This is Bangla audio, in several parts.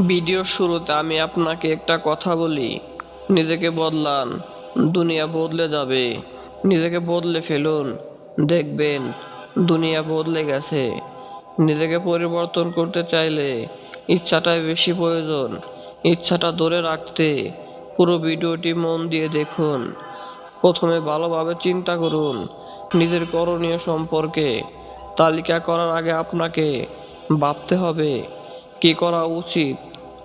ভিডিওর শুরুতে আমি আপনাকে একটা কথা বলি, নিজেকে বদলান, দুনিয়া বদলে যাবে। নিজেকে বদলে ফেলুন, দেখবেন দুনিয়া বদলে গেছে। নিজেকে পরিবর্তন করতে চাইলে ইচ্ছাটাই বেশি প্রয়োজন। ইচ্ছাটা ধরে রাখতে পুরো ভিডিওটি মন দিয়ে দেখুন। প্রথমে ভালোভাবে চিন্তা করুন নিজের করণীয় সম্পর্কে। তালিকা করার আগে আপনাকে ভাবতে হবে কি করা উচিত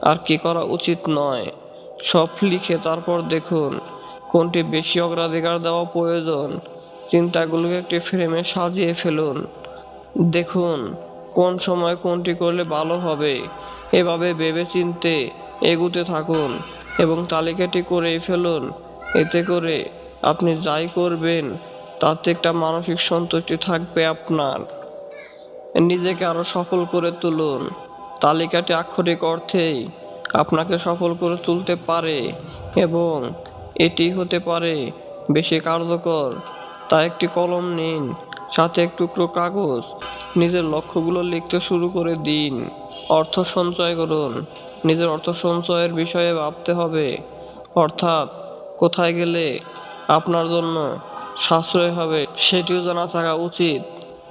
আর কি করা উচিত নয়। সব লিখে তারপর দেখুন কোনটি বেশি অগ্রাধিকার দেওয়া প্রয়োজন। চিন্তাগুলোকে একটি ফ্রেমে সাজিয়ে ফেলুন। দেখুন কোন সময় কোনটি করলে ভালো হবে। এভাবে ভেবেচিন্তে এগুতে থাকুন এবং তালিকাটি করেই ফেলুন। এতে করে আপনি যাই করবেন তাতে একটা মানসিক সন্তুষ্টি থাকবে আপনার। নিজেকে আরো সফল করে তুলুন। তালিকাটি আক্ষরিক অর্থেই আপনাকে সফল করে তুলতে পারে এবং এটি হতে পারে বেশি কার্যকর। তাই একটি কলম নিন, সাথে এক টুকরো কাগজ। নিজের লক্ষ্যগুলো লিখতে শুরু করে দিন। অর্থ সঞ্চয় করুন। নিজের অর্থ সঞ্চয়ের বিষয়ে ভাবতে হবে, অর্থাৎ কোথায় গেলে আপনার জন্য সাশ্রয় হবে সেটিও জানা থাকা উচিত।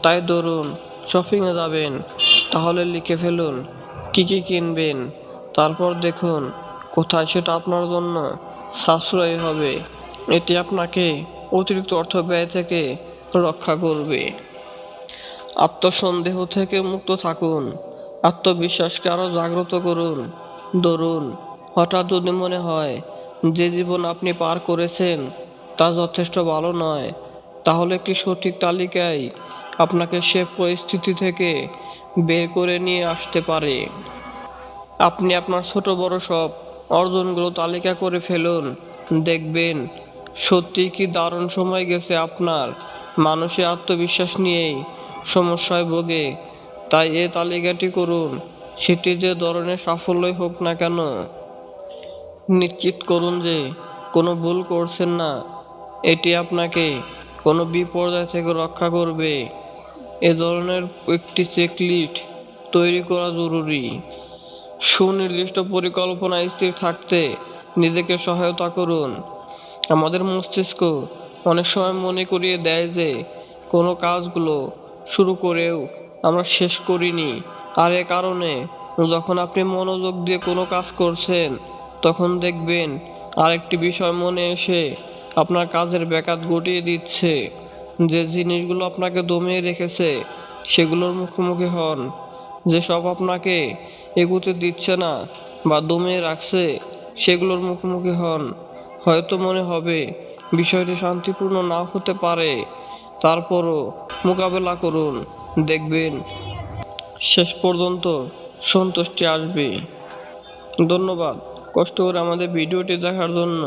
তাই ধরুন শপিংয়ে যাবেন, তাহলে লিখে ফেলুন কি কি কিনবেন। তারপর দেখুন কোথায় সেটা আপনার জন্য সাশ্রয়ী হবে। এটি আপনাকে অতিরিক্ত অর্থ ব্যয় থেকে রক্ষা করবে। আত্মসন্দেহ থেকে মুক্ত থাকুন। আত্মবিশ্বাসকে আরো জাগ্রত করুন। ধরুন হঠাৎ যদি মনে হয় যে জীবন আপনি পার করেছেন তা যথেষ্ট ভালো নয়, তাহলে একটি সঠিক তালিকায় আপনাকে সে পরিস্থিতি থেকে বের করে নিয়ে আসতে পারে। আপনি আপনার ছোট বড় সব অর্জনগুলো তালিকা করে ফেলুন। দেখবেন সত্যি কি দারুণ সময় গেছে আপনার। মানুষের আত্মবিশ্বাস নিয়েই সমস্যায় ভোগে। তাই এই তালিকাটি করুন, সেটি যে ধরনের সাফল্যই হোক না কেন। নিশ্চিত করুন যে কোনো ভুল করছেন না। এটি আপনাকে কোনো বিপর্যয় থেকে রক্ষা করবে। এ ধরনের একটি চেকলিস্ট তৈরি করা জরুরি। সুনির্দিষ্ট পরিকল্পনা স্থির থাকতে নিজেকে সহায়তা করুন। আমাদের মস্তিষ্ক অনেক সময় মনে করিয়ে দেয় যে কোনো কাজগুলো শুরু করেও আমরা শেষ করিনি। আর এ কারণে যখন আপনি মনোযোগ দিয়ে কোনো কাজ করছেন তখন দেখবেন আরেকটি বিষয় মনে এসে আপনার কাজের ব্যাঘাত ঘটিয়ে দিচ্ছে। যে জিনিসগুলো আপনাকে দমিয়ে রেখেছে সেগুলোর মুখোমুখি হন। যেসব আপনাকে এগুতে দিচ্ছে না বা দমিয়ে রাখছে সেগুলোর মুখোমুখি হন। হয়তো মনে হবে বিষয়টি শান্তিপূর্ণ নাও হতে পারে, তারপরও মোকাবেলা করুন। দেখবেন শেষ পর্যন্ত সন্তুষ্টি আসবে। ধন্যবাদ কষ্ট করে আমাদের ভিডিওটি দেখার জন্য।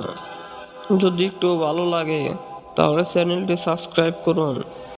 যদি একটু ভালো লাগে তাহলে চ্যানেলটি সাবস্ক্রাইব করুন।